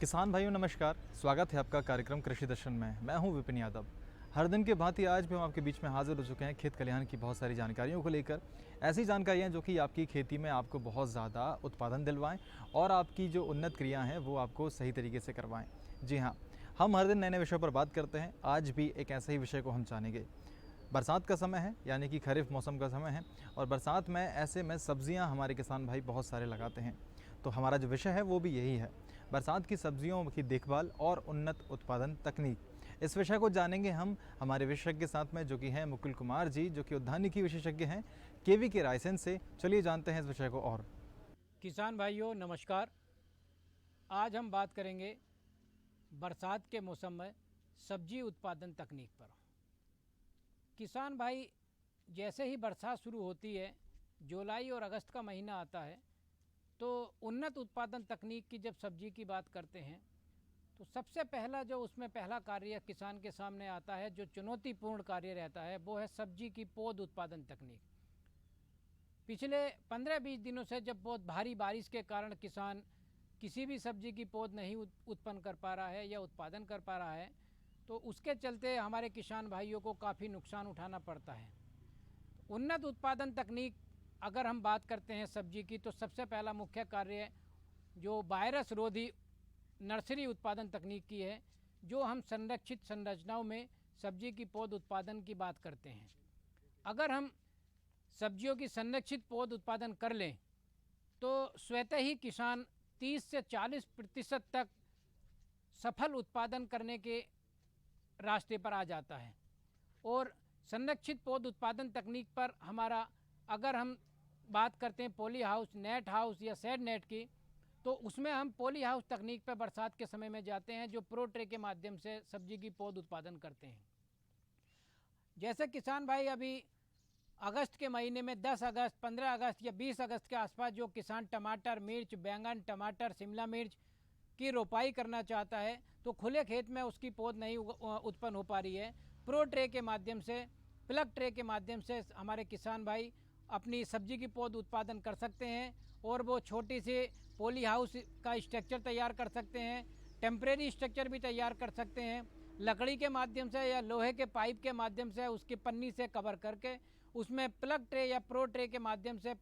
किसान भाइयों नमस्कार। स्वागत है आपका कार्यक्रम कृषि दर्शन में। मैं हूं विपिन यादव। हर दिन के भांति आज भी हम आपके बीच में हाजिर हो चुके हैं खेत खलिहान की बहुत सारी जानकारियों को लेकर। ऐसी जानकारियां जो कि आपकी खेती में आपको बहुत ज़्यादा उत्पादन दिलवाएं और आपकी जो उन्नत क्रिया हैं वो आपको सही तरीके से करवाएं। जी हाँ, हम हर दिन नए नए विषयों पर बात करते हैं। आज भी एक ऐसे ही विषय को हम जानेंगे। बरसात का समय है, यानी कि खरीफ मौसम का समय है, और बरसात में ऐसे में सब्जियां हमारे किसान भाई बहुत सारे लगाते हैं। तो हमारा जो विषय है वो भी यही है, बरसात की सब्जियों की देखभाल और उन्नत उत्पादन तकनीक। इस विषय को जानेंगे हम हमारे विशेषज्ञ के साथ में, जो कि हैं मुकुल कुमार जी, जो कि उद्यानिकी विशेषज्ञ हैं केवीके रायसेन से। चलिए जानते हैं इस विषय को। और किसान भाइयों नमस्कार। आज हम बात करेंगे बरसात के मौसम में सब्जी उत्पादन तकनीक पर। किसान भाई, जैसे ही बरसात शुरू होती है, जुलाई और अगस्त का महीना आता है, तो उन्नत उत्पादन तकनीक की जब सब्जी की बात करते हैं तो सबसे पहला जो उसमें पहला कार्य किसान के सामने आता है, जो चुनौतीपूर्ण कार्य रहता है, वो है सब्जी की पौध उत्पादन तकनीक। पिछले 15-20 दिनों से जब बहुत भारी बारिश के कारण किसान किसी भी सब्जी की पौध नहीं उत्पन्न कर पा रहा है या उत्पादन कर पा रहा है, तो उसके चलते हमारे किसान भाइयों को काफ़ी नुकसान उठाना पड़ता है। उन्नत उत्पादन तकनीक अगर हम बात करते हैं सब्जी की, तो सबसे पहला मुख्य कार्य जो वायरस रोधी नर्सरी उत्पादन तकनीक की है, जो हम संरक्षित संरचनाओं में सब्जी की पौध उत्पादन की बात करते हैं। अगर हम सब्जियों की संरक्षित पौध उत्पादन कर लें तो स्वतः ही किसान 30 से 40% तक सफल उत्पादन करने के रास्ते पर आ जाता है। और संरक्षित पौध उत्पादन तकनीक पर हमारा अगर हम बात करते हैं पॉली हाउस, नेट हाउस या शेड नेट की, तो उसमें हम पॉली हाउस तकनीक पर बरसात के समय में जाते हैं, जो प्रो ट्रे के माध्यम से सब्जी की पौध उत्पादन करते हैं। जैसे किसान भाई अभी अगस्त के महीने में 10 अगस्त, 15 अगस्त या 20 अगस्त के आसपास जो किसान टमाटर, मिर्च, बैंगन, टमाटर, शिमला मिर्च की रोपाई करना चाहता है, तो खुले खेत में उसकी पौध नहीं उत्पन्न हो पा रही है। प्रो ट्रे के माध्यम से, प्लग ट्रे के माध्यम से हमारे किसान भाई अपनी सब्जी की पौध उत्पादन कर सकते हैं। और वो छोटी सी पॉली हाउस का स्ट्रक्चर तैयार कर सकते हैं, टेम्परेरी स्ट्रक्चर भी तैयार कर सकते हैं, लकड़ी के माध्यम से या लोहे के पाइप के माध्यम से उसकी पन्नी से कवर करके उसमें प्लग ट्रे या प्रो ट्रे के माध्यम से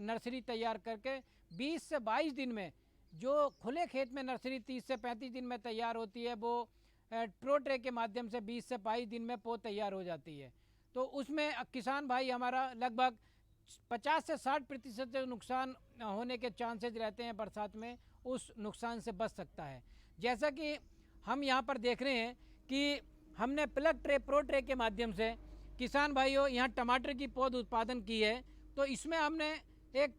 नर्सरी तैयार करके 20 से 22 दिन में, जो खुले खेत में नर्सरी 30 से 35 दिन में तैयार होती है, वो प्रो ट्रे के माध्यम से 20 से 22 दिन में पौध तैयार हो जाती है। तो उसमें किसान भाई हमारा लगभग 50 से 60% जो नुकसान होने के चांसेस रहते हैं बरसात में, उस नुकसान से बच सकता है। जैसा कि हम यहाँ पर देख रहे हैं कि हमने प्लग ट्रे, प्रो ट्रे के माध्यम से किसान भाइयों यहाँ टमाटर की पौध उत्पादन की है। तो इसमें हमने एक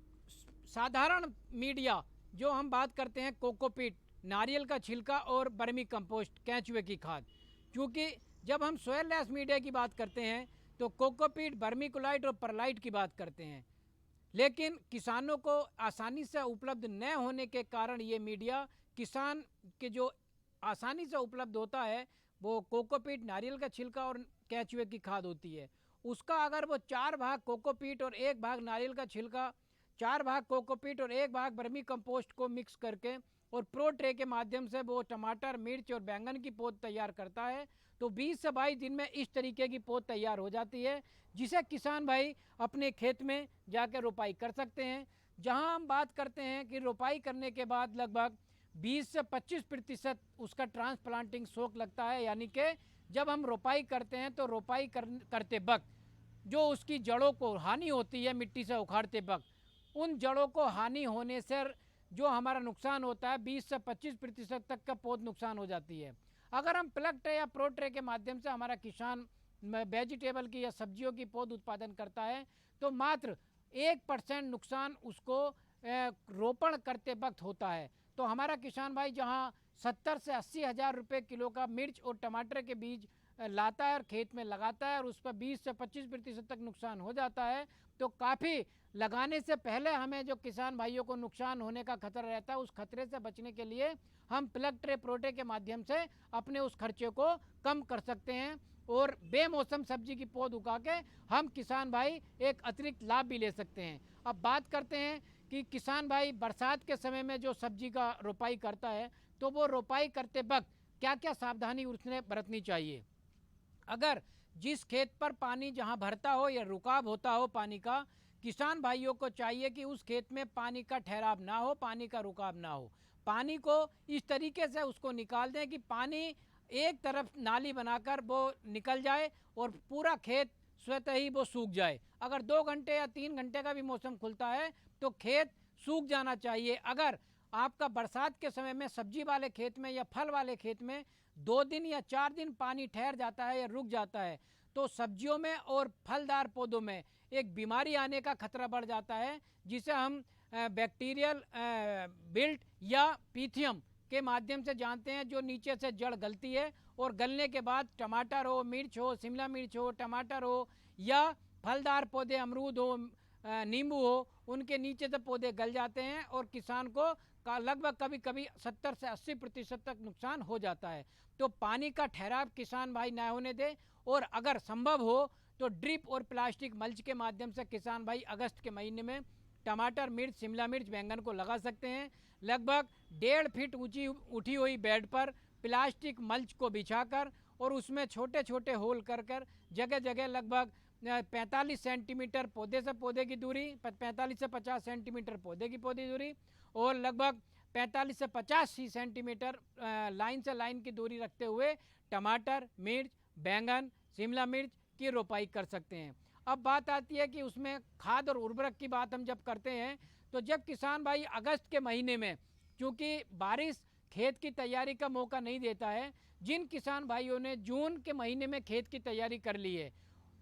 साधारण मीडिया, जो हम बात करते हैं कोकोपीट, नारियल का छिलका और बर्मी कंपोस्ट, केंचुए की खाद, क्योंकि जब हम सोयल लेस मीडिया की बात करते हैं तो कोकोपीट, बर्मीकुलाइट और परलाइट की बात करते हैं। लेकिन किसानों को आसानी से उपलब्ध न होने के कारण ये मीडिया किसान के जो आसानी से उपलब्ध होता है, वो कोकोपीट, नारियल का छिलका और केंचुए की खाद होती है। उसका अगर वो 4 भाग कोकोपीट और 1 भाग नारियल का छिलका, 4 भाग कोकोपीट और 1 भाग बर्मी कंपोस्ट को मिक्स करके और प्रो ट्रे के माध्यम से वो टमाटर, मिर्च और बैंगन की पौध तैयार करता है, तो 20 से 22 दिन में इस तरीके की पौध तैयार हो जाती है, जिसे किसान भाई अपने खेत में जाकर रोपाई कर सकते हैं। जहां हम बात करते हैं कि रोपाई करने के बाद लगभग 20 से 25% उसका ट्रांसप्लांटिंग शोक लगता है, यानी कि जब हम रोपाई करते हैं तो रोपाई करते वक्त जो उसकी जड़ों को हानि होती है मिट्टी से उखाड़ते वक्त, उन जड़ों को हानि होने से जो हमारा नुकसान होता है 20 से 25% तक का पौध नुकसान हो जाती है। अगर हम प्लग ट्रे या प्रो ट्रे के माध्यम से हमारा किसान वेजिटेबल की या सब्जियों की पौध उत्पादन करता है, तो मात्र 1% नुकसान उसको रोपण करते वक्त होता है। तो हमारा किसान भाई जहां 70 से 80 हज़ार रुपये किलो का मिर्च और टमाटर के बीज लाता है और खेत में लगाता है और उस पर 20 से 25% तक नुकसान हो जाता है, तो काफ़ी लगाने से पहले हमें जो किसान भाइयों को नुकसान होने का खतरा रहता है, उस खतरे से बचने के लिए हम प्लग ट्रे, प्रोटे के माध्यम से अपने उस खर्चे को कम कर सकते हैं और बेमौसम सब्जी की पौध उगा के हम किसान भाई एक अतिरिक्त लाभ भी ले सकते हैं। अब बात करते हैं कि किसान भाई बरसात के समय में जो सब्जी का रोपाई करता है, तो वो रोपाई करते वक्त क्या क्या सावधानी उसने बरतनी चाहिए। अगर जिस खेत पर पानी जहाँ भरता हो या रुकाव होता हो पानी का, किसान भाइयों को चाहिए कि उस खेत में पानी का ठहराव ना हो, पानी का रुकाव ना हो। पानी को इस तरीके से उसको निकाल दें कि पानी एक तरफ नाली बनाकर वो निकल जाए और पूरा खेत स्वतः ही वो सूख जाए। अगर 2 घंटे या 3 घंटे का भी मौसम खुलता है तो खेत सूख जाना चाहिए। अगर आपका बरसात के समय में सब्जी वाले खेत में या फल वाले खेत में 2 दिन या 4 दिन पानी ठहर जाता है या रुक जाता है तो सब्जियों में और फलदार पौधों में एक बीमारी आने का खतरा बढ़ जाता है, जिसे हम बैक्टीरियल बिल्ट या पीथियम के माध्यम से जानते हैं, जो नीचे से जड़ गलती है और गलने के बाद टमाटर हो, मिर्च हो, शिमला मिर्च हो, टमाटर हो या फलदार पौधे अमरूद हो, नींबू हो, उनके नीचे से पौधे गल जाते हैं और किसान को लगभग कभी कभी 70 से 80% तक नुकसान हो जाता है। तो पानी का ठहराव किसान भाई ना होने दे और अगर संभव हो तो ड्रिप और प्लास्टिक मल्च के माध्यम से किसान भाई अगस्त के महीने में टमाटर, मिर्च, शिमला मिर्च, बैंगन को लगा सकते हैं। लगभग 1.5 फीट ऊंची उठी हुई बेड पर प्लास्टिक मल्च को बिछाकर और उसमें छोटे छोटे होल कर कर जगह जगह लगभग 45 सेंटीमीटर पौधे से पौधे की दूरी, 45 से 50 सेंटीमीटर पौधे की पौधे दूरी और लगभग 45 से 50 सेंटीमीटर लाइन से लाइन की दूरी रखते हुए टमाटर, मिर्च, बैंगन, शिमला मिर्च की रोपाई कर सकते हैं। अब बात आती है कि उसमें खाद और उर्वरक की बात हम जब करते हैं तो जब किसान भाई अगस्त के महीने में, क्योंकि बारिश खेत की तैयारी का मौका नहीं देता है, जिन किसान भाइयों ने जून के महीने में खेत की तैयारी कर ली है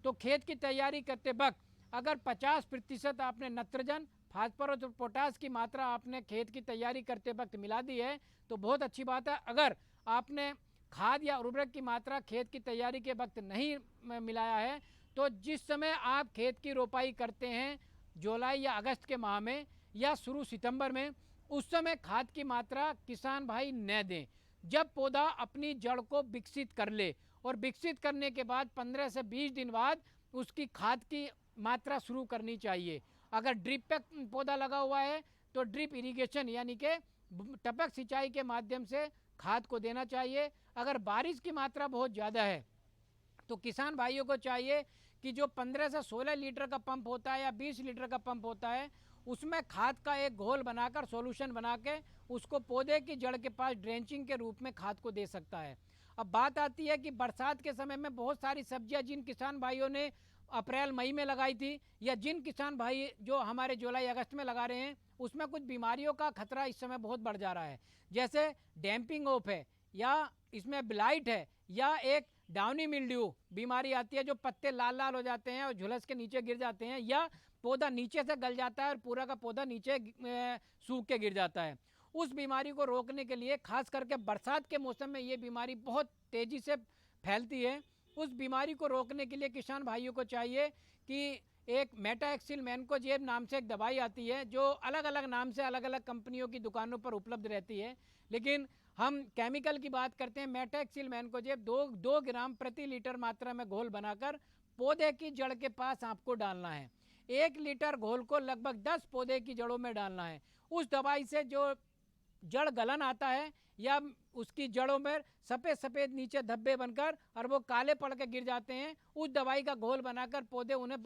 तो खेत की तैयारी करते वक्त अगर 50% आपने नत्रजन, फास्फोरस और पोटास की मात्रा आपने खेत की तैयारी करते वक्त मिला दी है तो बहुत अच्छी बात है। अगर आपने खाद या उर्वरक की मात्रा खेत की तैयारी के वक्त नहीं मिलाया है तो जिस समय आप खेत की रोपाई करते हैं जुलाई या अगस्त के माह में या शुरू सितंबर में, उस समय खाद की मात्रा किसान भाई न दें। जब पौधा अपनी जड़ को विकसित कर ले और विकसित करने के बाद 15 से 20 दिन बाद उसकी खाद की मात्रा शुरू करनी चाहिए। अगर ड्रिप पे पौधा लगा हुआ है तो ड्रिप इरिगेशन यानी कि टपक सिंचाई के माध्यम से खाद को देना चाहिए। अगर बारिश की मात्रा बहुत ज़्यादा है तो किसान भाइयों को चाहिए कि जो 15 से 16 लीटर का पंप होता है या 20 लीटर का पंप होता है उसमें खाद का एक घोल बनाकर सॉल्यूशन बना के उसको पौधे की जड़ के पास ड्रेंचिंग के रूप में खाद को दे सकता है। अब बात आती है कि बरसात के समय में बहुत सारी सब्जियां जिन किसान भाइयों ने अप्रैल मई में लगाई थी या जिन किसान भाई जो हमारे जुलाई अगस्त में लगा रहे हैं उसमें कुछ बीमारियों का खतरा इस समय बहुत बढ़ जा रहा है, जैसे डैम्पिंग ऑफ है या इसमें ब्लाइट है या एक डाउनी मिल्ड्यू बीमारी आती है जो पत्ते लाल लाल हो जाते हैं और झुलस के नीचे गिर जाते हैं या पौधा नीचे से गल जाता है और पूरा का पौधा नीचे सूख के गिर जाता है। उस बीमारी को रोकने के लिए खास करके बरसात के मौसम में ये बीमारी बहुत तेज़ी से फैलती है। उस बीमारी को रोकने के लिए किसान भाइयों को चाहिए कि एक मेटाएक्सिल मैनकोजेब नाम से एक दवाई आती है जो अलग अलग नाम से अलग अलग कंपनियों की दुकानों पर उपलब्ध रहती है, लेकिन हम केमिकल की बात करते हैं। मेटाएक्सिल मैनकोजेब 2 ग्राम प्रति लीटर मात्रा में घोल बनाकर पौधे की जड़ के पास आपको डालना है। 1 लीटर घोल को लगभग 10 पौधे की जड़ों में डालना है। उस दवाई से जो जड़ गलन आता है या उसकी जड़ों में सफ़ेद सफ़ेद नीचे धब्बे बनकर और वो काले पड़ के गिर जाते हैं, उस दवाई का घोल बनाकर पौधे उन्हें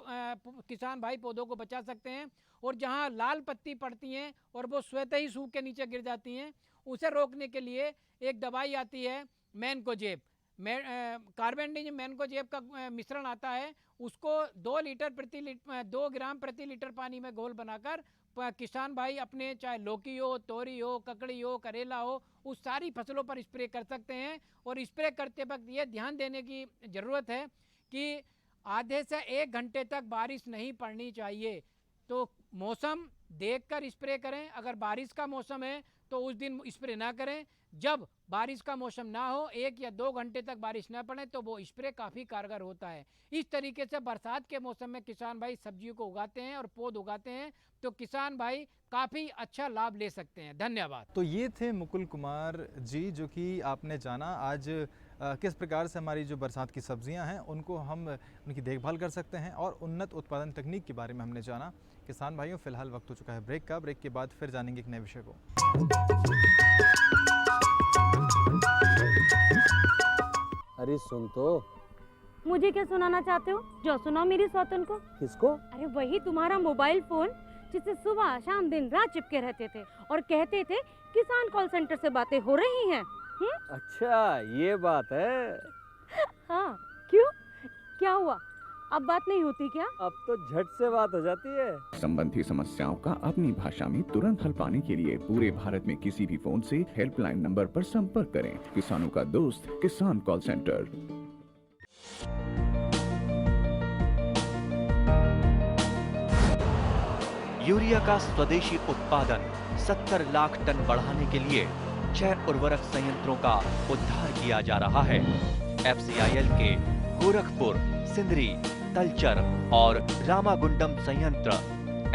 किसान भाई पौधों को बचा सकते हैं। और जहाँ लाल पत्ती पड़ती हैं और वो स्वतः ही सूख के नीचे गिर जाती हैं, उसे रोकने के लिए एक दवाई आती है मैनकोजेब, कार्बेंडिजिम मैनकोजेब का मिश्रण आता है। उसको 2 ग्राम प्रति लीटर पानी में घोल बनाकर किसान भाई अपने चाहे लौकी हो, तोरी हो, ककड़ी हो, करेला हो, उस सारी फसलों पर स्प्रे कर सकते हैं। और स्प्रे करते वक्त ये ध्यान देने की ज़रूरत है कि आधे से 1 घंटे तक बारिश नहीं पड़नी चाहिए। तो मौसम देखकर स्प्रे करें। अगर बारिश का मौसम है तो उस दिन स्प्रे ना करें। जब बारिश का मौसम ना हो, 1 या 2 घंटे तक बारिश ना पड़े तो वो स्प्रे काफ़ी कारगर होता है। इस तरीके से बरसात के मौसम में किसान भाई सब्जियों को उगाते हैं और पौध उगाते हैं तो किसान भाई काफ़ी अच्छा लाभ ले सकते हैं। धन्यवाद। तो ये थे मुकुल कुमार जी, जो कि आपने जाना आज किस प्रकार से हमारी जो बरसात की सब्जियां हैं उनको हम उनकी देखभाल कर सकते हैं और उन्नत उत्पादन तकनीक के बारे में हमने जाना। किसान भाइयों, फिलहाल वक्त हो चुका है ब्रेक का। ब्रेक के बाद फिर जानेंगे एक नए विषय को। अरे सुन तो। मुझे क्या सुनाना चाहते हो? जो सुनाओ मेरी सौतन को। किसको? अरे वही तुम्हारा मोबाइल फोन जिससे सुबह शाम दिन रात चिपके रहते थे और कहते थे किसान कॉल सेंटर से बातें हो रही हैं। अच्छा ये बात है। हाँ, क्यों? क्या हुआ? अब बात नहीं होती क्या? अब तो झट से बात हो जाती है। संबंधी समस्याओं का अपनी भाषा में तुरंत हल पाने के लिए पूरे भारत में किसी भी फोन से हेल्पलाइन नंबर पर संपर्क करें। किसानों का दोस्त किसान कॉल सेंटर। यूरिया का स्वदेशी उत्पादन 70 लाख टन बढ़ाने के लिए 6 उर्वरक संयंत्रों का उद्धार किया जा रहा है। FCIL के गोरखपुर, सिंदरी, तलचर और रामागुंडम संयंत्र,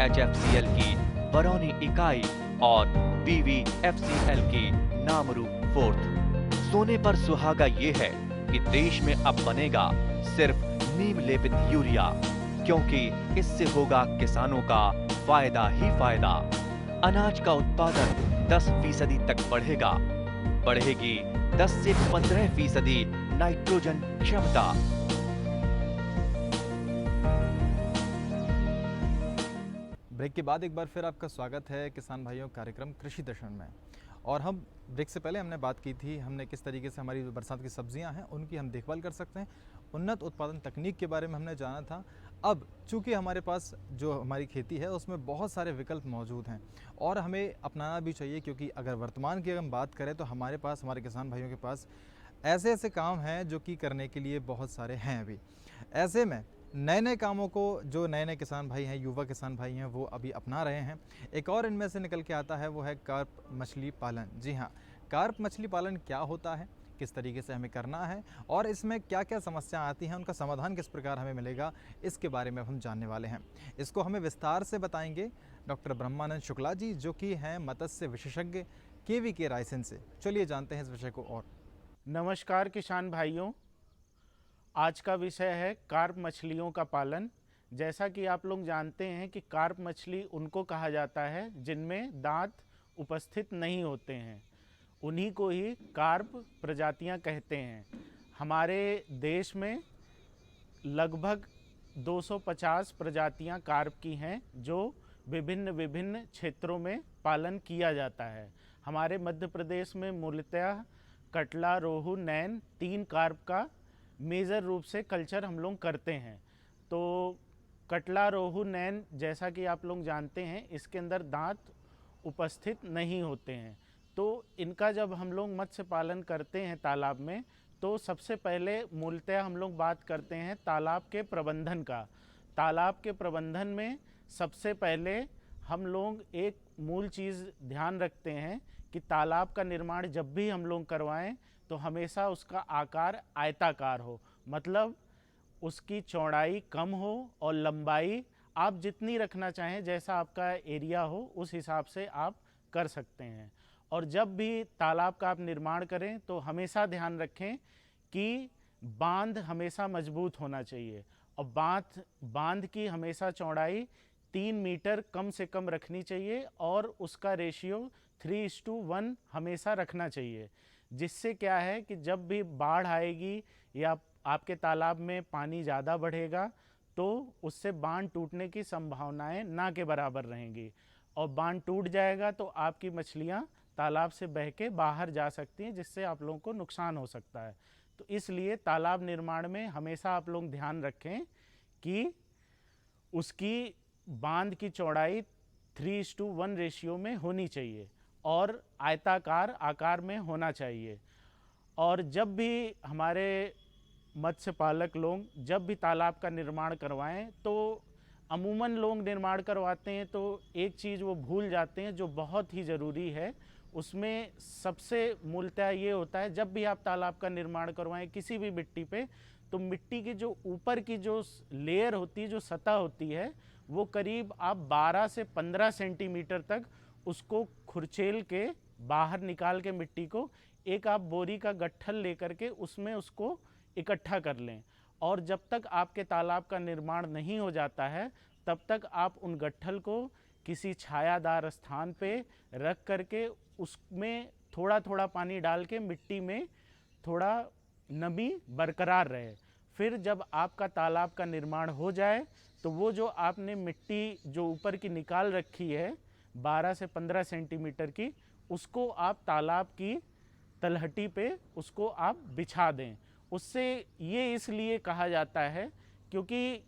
HFCL की बरौनी इकाई और BVFCL की नामरू फोर्थ। सोने पर सुहागा ये है कि देश में अब बनेगा सिर्फ नीम लेपित यूरिया, क्योंकि इससे होगा किसानों का फायदा ही फायदा। अनाज का उत्पादन 10% तक बढ़ेगा। बढ़ेगी 10 से 15% नाइट्रोजन क्षमता। ब्रेक के बाद एक बार फिर आपका स्वागत है किसान भाइयों कार्यक्रम कृषि दर्शन में। और हम ब्रेक से पहले हमने बात की थी, हमने किस तरीके से हमारी जो बरसात की सब्जियां हैं उनकी हम देखभाल कर सकते हैं। उन्नत उत्पादन तकनीक के बारे में हमने जाना था। अब चूंकि हमारे पास जो हमारी खेती है उसमें बहुत सारे विकल्प मौजूद हैं और हमें अपनाना भी चाहिए, क्योंकि अगर वर्तमान की हम बात करें तो हमारे पास, हमारे किसान भाइयों के पास ऐसे ऐसे काम हैं जो कि करने के लिए बहुत सारे हैं। अभी ऐसे में नए नए कामों को जो नए नए किसान भाई हैं, युवा किसान भाई हैं, वो अभी अपना रहे हैं। एक और इनमें से निकल के आता है, वो है कार्प मछली पालन। जी हाँ, कार्प मछली पालन क्या होता है, किस तरीके से हमें करना है और इसमें क्या क्या समस्याएं आती हैं, उनका समाधान किस प्रकार हमें मिलेगा, इसके बारे में हम जानने वाले हैं। इसको हमें विस्तार से बताएंगे डॉक्टर ब्रह्मानंद शुक्ला जी, जो कि हैं मत्स्य विशेषज्ञ KVK रायसेन से। चलिए जानते हैं इस विषय को। और नमस्कार किसान भाइयों, आज का विषय है कार्प मछलियों का पालन। जैसा कि आप लोग जानते हैं कि कार्प मछली उनको कहा जाता है जिनमें दांत उपस्थित नहीं होते हैं, उन्हीं को ही कार्प प्रजातियां कहते हैं। हमारे देश में लगभग 250 प्रजातियां कार्प की हैं जो विभिन्न विभिन्न क्षेत्रों में पालन किया जाता है। हमारे मध्य प्रदेश में मूलतः कटला, रोहू, नैन 3 कार्प का मेजर रूप से कल्चर हम लोग करते हैं। तो कटला, रोहू, नैन जैसा कि आप लोग जानते हैं इसके अंदर दांत उपस्थित नहीं होते हैं। तो इनका जब हम लोग मत्स्य पालन करते हैं तालाब में, तो सबसे पहले मूलतः हम लोग बात करते हैं तालाब के प्रबंधन का। तालाब के प्रबंधन में सबसे पहले हम लोग एक मूल चीज़ ध्यान रखते हैं कि तालाब का निर्माण जब भी हम लोग करवाएं तो हमेशा उसका आकार आयताकार हो, मतलब उसकी चौड़ाई कम हो और लंबाई आप जितनी रखना चाहें, जैसा आपका एरिया हो उस हिसाब से आप कर सकते हैं। और जब भी तालाब का आप निर्माण करें तो हमेशा ध्यान रखें कि बांध हमेशा मजबूत होना चाहिए और बांध की हमेशा चौड़ाई 3 मीटर कम से कम रखनी चाहिए और उसका रेशियो 3:1 हमेशा रखना चाहिए। जिससे क्या है कि जब भी बाढ़ आएगी या आपके तालाब में पानी ज़्यादा बढ़ेगा तो उससे बांध टूटने की संभावनाएं ना के बराबर रहेंगी और बांध टूट जाएगा तो आपकी मछलियां तालाब से बह के बाहर जा सकती हैं, जिससे आप लोगों को नुकसान हो सकता है। तो इसलिए तालाब निर्माण में हमेशा आप लोग ध्यान रखें कि उसकी बांध की चौड़ाई 3:1 रेशियो में होनी चाहिए और आयताकार आकार में होना चाहिए। और जब भी हमारे मत्स्य पालक लोग जब भी तालाब का निर्माण करवाएं तो अमूमन लोग निर्माण करवाते हैं तो एक चीज़ वो भूल जाते हैं जो बहुत ही ज़रूरी है। उसमें सबसे मूलतः ये होता है, जब भी आप तालाब का निर्माण करवाएं किसी भी मिट्टी पे, तो मिट्टी की जो ऊपर की जो लेयर होती है, जो सतह होती है, वो करीब आप 12 से 15 सेंटीमीटर तक उसको खुरचेल के बाहर निकाल के मिट्टी को एक आप बोरी का गट्ठल लेकर के उसमें उसको इकट्ठा कर लें। और जब तक आपके तालाब का निर्माण नहीं हो जाता है तब तक आप उन गट्ठल को किसी छायादार स्थान पे रख करके उसमें थोड़ा थोड़ा पानी डाल के मिट्टी में थोड़ा नमी बरकरार रहे। फिर जब आपका तालाब का निर्माण हो जाए तो वो जो आपने मिट्टी जो ऊपर की निकाल रखी है 12 से 15 सेंटीमीटर की, उसको आप तालाब की तलहटी पे उसको आप बिछा दें। उससे ये इसलिए कहा जाता है क्योंकि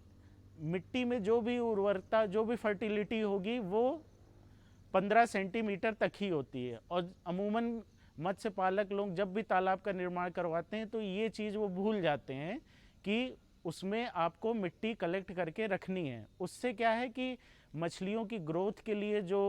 मिट्टी में जो भी उर्वरता, जो भी फर्टिलिटी होगी वो 15 सेंटीमीटर तक ही होती है। और अमूमन मत्स्य पालक लोग जब भी तालाब का निर्माण करवाते हैं तो ये चीज़ वो भूल जाते हैं कि उसमें आपको मिट्टी कलेक्ट करके रखनी है। उससे क्या है कि मछलियों की ग्रोथ के लिए जो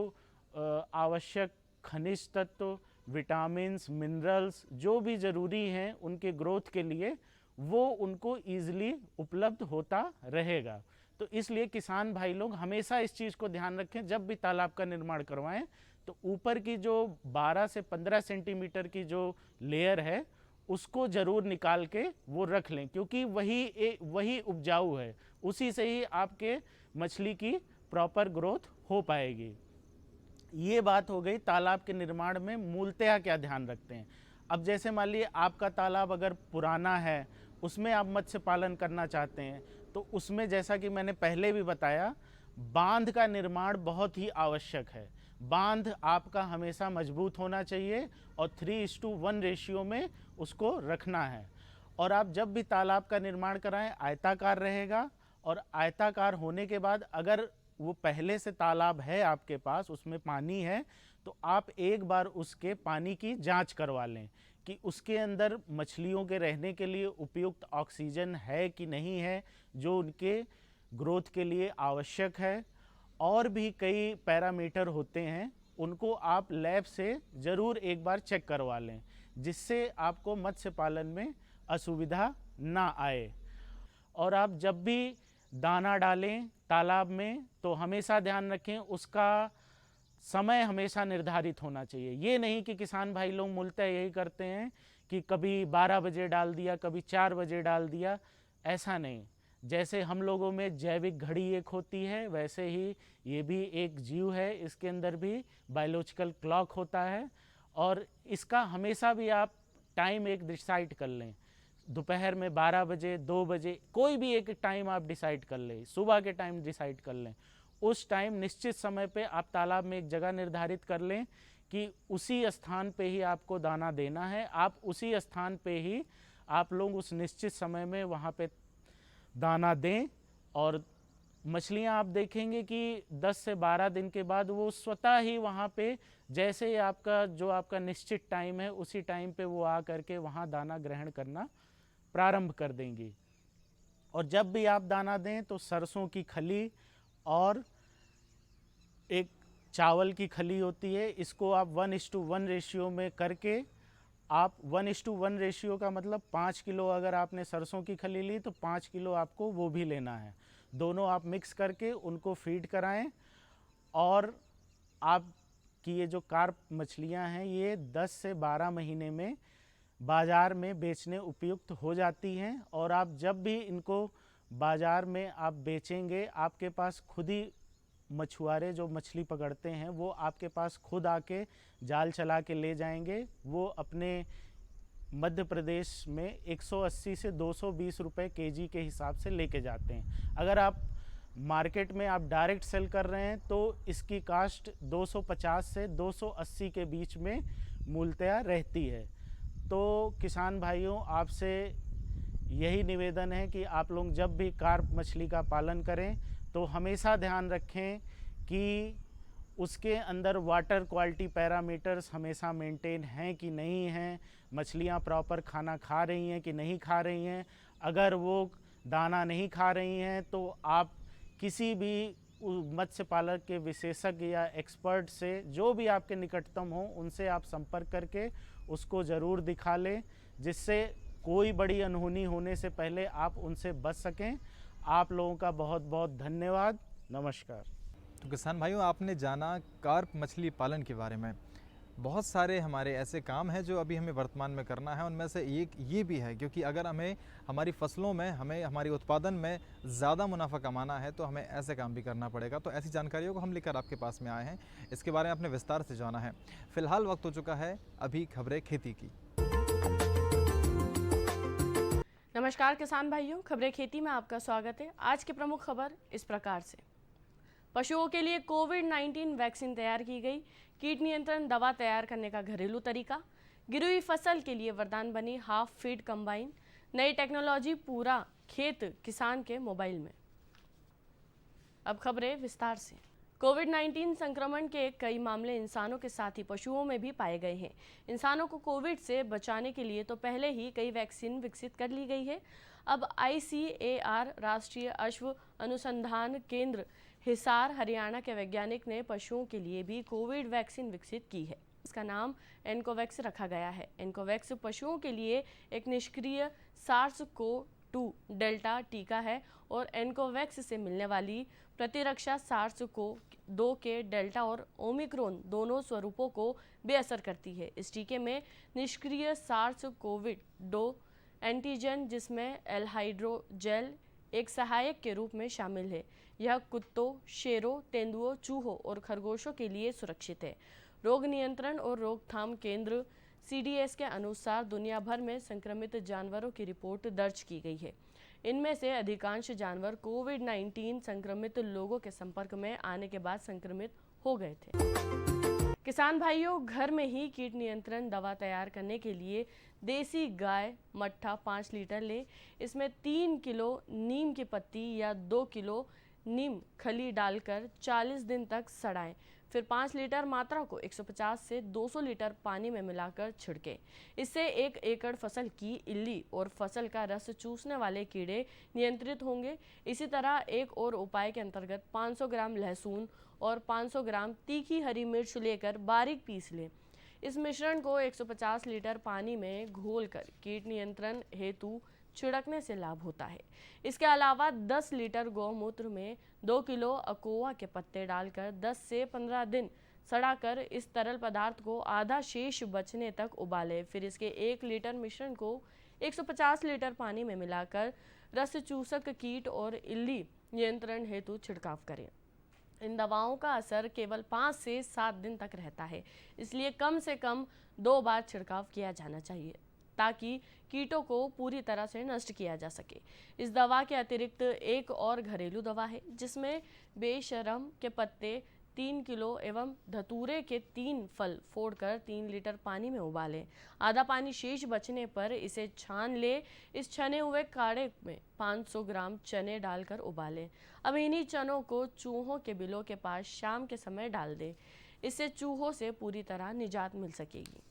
आवश्यक खनिज तत्व, विटामिन्स, मिनरल्स जो भी ज़रूरी हैं उनके ग्रोथ के लिए, वो उनको ईज़िली उपलब्ध होता रहेगा। तो इसलिए किसान भाई लोग हमेशा इस चीज़ को ध्यान रखें, जब भी तालाब का निर्माण करवाएं तो ऊपर की जो 12 से 15 सेंटीमीटर की जो लेयर है उसको ज़रूर निकाल के वो रख लें, क्योंकि वही उपजाऊ है, उसी से ही आपके मछली की प्रॉपर ग्रोथ हो पाएगी। ये बात हो गई तालाब के निर्माण में मूलतः क्या ध्यान रखते हैं। अब जैसे मान लीजिए आपका तालाब अगर पुराना है, उसमें आप मत्स्य पालन करना चाहते हैं, तो उसमें जैसा कि मैंने पहले भी बताया, बांध का निर्माण बहुत ही आवश्यक है। बांध आपका हमेशा मजबूत होना चाहिए और 3:1 रेशियो में उसको रखना है। और आप जब भी तालाब का निर्माण कराएं आयताकार रहेगा, और आयताकार होने के बाद अगर वो पहले से तालाब है आपके पास, उसमें पानी है, तो आप एक बार उसके पानी की जांच करवा लें कि उसके अंदर मछलियों के रहने के लिए उपयुक्त ऑक्सीजन है कि नहीं है, जो उनके ग्रोथ के लिए आवश्यक है। और भी कई पैरामीटर होते हैं, उनको आप लैब से ज़रूर एक बार चेक करवा लें, जिससे आपको मत्स्य पालन में असुविधा ना आए। और आप जब भी दाना डालें तालाब में तो हमेशा ध्यान रखें उसका समय हमेशा निर्धारित होना चाहिए। ये नहीं कि किसान भाई लोग मूलतः यही करते हैं कि कभी 12 बजे डाल दिया, कभी 4 बजे डाल दिया, ऐसा नहीं। जैसे हम लोगों में जैविक घड़ी एक होती है, वैसे ही ये भी एक जीव है, इसके अंदर भी बायोलॉजिकल क्लॉक होता है। और इसका हमेशा भी आप टाइम एक डिसाइड कर लें, दोपहर में 12 बजे, 2 बजे, कोई भी एक टाइम आप डिसाइड कर लें, सुबह के टाइम डिसाइड कर लें। उस टाइम निश्चित समय पे आप तालाब में एक जगह निर्धारित कर लें कि उसी स्थान पे ही आपको दाना देना है। आप उसी स्थान पे ही आप लोग उस निश्चित समय में वहाँ पे दाना दें, और मछलियाँ आप देखेंगे कि 10 से 12 दिन के बाद वो स्वतः ही वहाँ पे, जैसे ही आपका निश्चित टाइम है उसी टाइम पे वो आ करके वहाँ दाना ग्रहण करना प्रारंभ कर देंगी। और जब भी आप दाना दें तो सरसों की खली और एक चावल की खली होती है, इसको आप 1:1 रेशियो में करके, आप 1:1 रेशियो का मतलब 5 किलो अगर आपने सरसों की खली ली तो 5 किलो आपको वो भी लेना है। दोनों आप मिक्स करके उनको फीड कराएं। और आपकी ये जो कार्प मछलियां हैं ये 10 से 12 महीने में बाज़ार में बेचने उपयुक्त हो जाती हैं। और आप जब भी इनको बाज़ार में आप बेचेंगे, आपके पास खुद ही मछुआरे जो मछली पकड़ते हैं वो आपके पास खुद आके जाल चला के ले जाएंगे। वो अपने मध्य प्रदेश में 180 से 220 रुपये केजी के हिसाब से लेके जाते हैं। अगर आप मार्केट में आप डायरेक्ट सेल कर रहे हैं तो इसकी कास्ट 250 से 280 के बीच में मूलतः रहती है। तो किसान भाइयों, आपसे यही निवेदन है कि आप लोग जब भी कार्प मछली का पालन करें तो हमेशा ध्यान रखें कि उसके अंदर वाटर क्वालिटी पैरामीटर्स हमेशा मेंटेन हैं कि नहीं हैं, मछलियां प्रॉपर खाना खा रही हैं कि नहीं खा रही हैं। अगर वो दाना नहीं खा रही हैं तो आप किसी भी मत्स्य पालक के विशेषज्ञ या एक्सपर्ट से, जो भी आपके निकटतम हो, उनसे आप संपर्क करके उसको ज़रूर दिखा लें, जिससे कोई बड़ी अनहोनी होने से पहले आप उनसे बच सकें। आप लोगों का बहुत बहुत धन्यवाद। नमस्कार। तो किसान भाइयों, आपने जाना कार्प मछली पालन के बारे में। बहुत सारे हमारे ऐसे काम हैं जो अभी हमें वर्तमान में करना है, उनमें से एक ये भी है, क्योंकि अगर हमें हमारी फसलों में, हमें हमारी उत्पादन में ज़्यादा मुनाफा कमाना है तो हमें ऐसे काम भी करना पड़ेगा। तो ऐसी जानकारियों को हम लेकर आपके पास में आए हैं, इसके बारे में आपने विस्तार से जाना है। फ़िलहाल वक्त हो चुका है अभी खबरें खेती की। नमस्कार किसान भाइयों, खबरें खेती में आपका स्वागत है। आज की प्रमुख खबर इस प्रकार से। पशुओं के लिए कोविड-19 वैक्सीन तैयार की गई। कीट नियंत्रण दवा तैयार करने का घरेलू तरीका। गिरी हुई फसल के लिए वरदान बनी हाफ फीड कंबाइन। नई टेक्नोलॉजी पूरा खेत किसान के मोबाइल में। अब खबरें विस्तार से। कोविड-19 संक्रमण के कई मामले इंसानों के साथ ही पशुओं में भी पाए गए हैं। इंसानों को कोविड से बचाने के लिए तो पहले ही कई वैक्सीन विकसित कर ली गई है। अब ICAR राष्ट्रीय अश्व अनुसंधान केंद्र हिसार हरियाणा के वैज्ञानिक ने पशुओं के लिए भी कोविड वैक्सीन विकसित की है। इसका नाम एनकोवैक्स रखा गया है। एनकोवैक्स पशुओं के लिए एक निष्क्रिय SARS-CoV-2 डेल्टा टीका है और एनकोवैक्स से मिलने वाली प्रतिरक्षा SARS-CoV-2 के डेल्टा और ओमिक्रॉन दोनों स्वरूपों को बेअसर करती है। इस टीके में निष्क्रिय SARS-CoV-2 एंटीजन जिसमें एल्हाइड्रोजेल एक सहायक के रूप में शामिल है। यह कुत्तों, शेरों, तेंदुओं, चूहों और खरगोशों के लिए सुरक्षित है। रोग नियंत्रण और रोकथाम केंद्र CDS के अनुसार दुनिया भर में संक्रमित जानवरों की रिपोर्ट दर्ज की गई है। इनमें से अधिकांश जानवर कोविड-19 संक्रमित लोगों के संपर्क में आने के बाद संक्रमित हो गए थे। किसान भाइयों, घर में ही कीट नियंत्रण दवा तैयार करने के लिए देसी गाय मट्ठा 5 लीटर लें। इसमें 3 किलो नीम की पत्ती या 2 किलो नीम खली डालकर 40 दिन तक सड़ाएं। फिर 5 लीटर मात्रा को 150 से 200 लीटर पानी में मिलाकर छिड़कें। इससे 1 एकड़ फसल की इल्ली और फसल का रस चूसने वाले कीड़े नियंत्रित होंगे। इसी तरह एक और उपाय के अंतर्गत 500 ग्राम लहसुन और 500 ग्राम तीखी हरी मिर्च लेकर बारीक पीस लें। इस मिश्रण को 150 लीटर पानी में घोलकर कीट नियंत्रण हेतु छिड़कने से लाभ होता है। इसके अलावा 10 लीटर गौमूत्र में 2 किलो अकोआ के पत्ते डालकर 10 से 15 दिन सड़ाकर इस तरल पदार्थ को आधा शेष बचने तक उबालें। फिर इसके 1 लीटर मिश्रण को 150 लीटर पानी में मिलाकर रस चूसक कीट और इल्ली नियंत्रण हेतु छिड़काव करें। इन दवाओं का असर केवल 5 से 7 दिन तक रहता है, इसलिए कम से कम 2 बार छिड़काव किया जाना चाहिए ताकि कीटों को पूरी तरह से नष्ट किया जा सके। इस दवा के अतिरिक्त एक और घरेलू दवा है जिसमें बेशरम के पत्ते 3 किलो एवं धतूरे के 3 फल फोड़कर 3 लीटर पानी में उबालें। आधा पानी शेष बचने पर इसे छान ले। इस छने हुए काढ़े में 500 ग्राम चने डालकर उबालें। अब इन्हीं चनों को चूहों के बिलों के पास शाम के समय डाल दें। इससे चूहों से पूरी तरह निजात मिल सकेगी।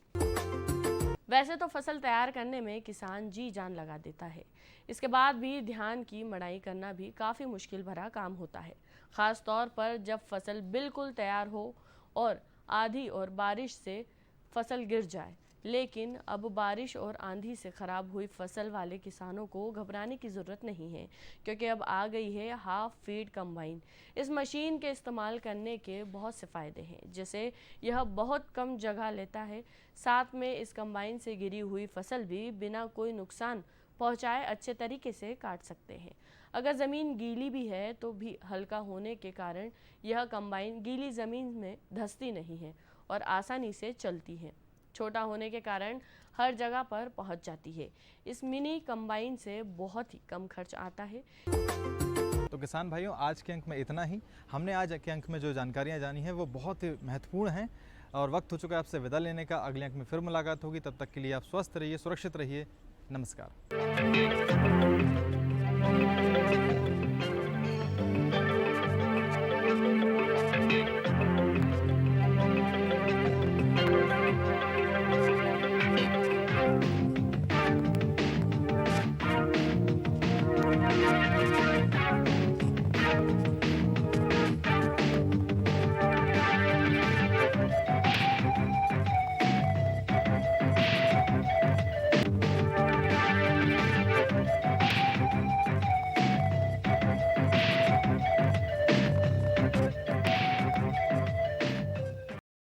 वैसे तो फसल तैयार करने में किसान जी जान लगा देता है, इसके बाद भी धान की मड़ाई करना भी काफ़ी मुश्किल भरा काम होता है, ख़ास तौर पर जब फसल बिल्कुल तैयार हो और आंधी और बारिश से फसल गिर जाए। लेकिन अब बारिश और आंधी से ख़राब हुई फसल वाले किसानों को घबराने की ज़रूरत नहीं है, क्योंकि अब आ गई है हाफ फीड कंबाइन। इस मशीन के इस्तेमाल करने के बहुत से फ़ायदे हैं, जैसे यह बहुत कम जगह लेता है, साथ में इस कंबाइन से गिरी हुई फसल भी बिना कोई नुकसान पहुंचाए अच्छे तरीके से काट सकते हैं। अगर ज़मीन गीली भी है तो भी हल्का होने के कारण यह कंबाइन गीली ज़मीन में धंसती नहीं है और आसानी से चलती है। छोटा होने के कारण हर जगह पर पहुंच जाती है। इस मिनी कंबाइन से बहुत ही कम खर्च आता है। तो किसान भाइयों, आज के अंक में इतना ही। हमने आज के अंक में जो जानकारियां जानी हैं वो बहुत ही महत्वपूर्ण हैं और वक्त हो चुका है आपसे विदा लेने का। अगले अंक में फिर मुलाकात होगी, तब तक के लिए आप स्वस्थ रहिए, सुरक्षित रहिए। नमस्कार।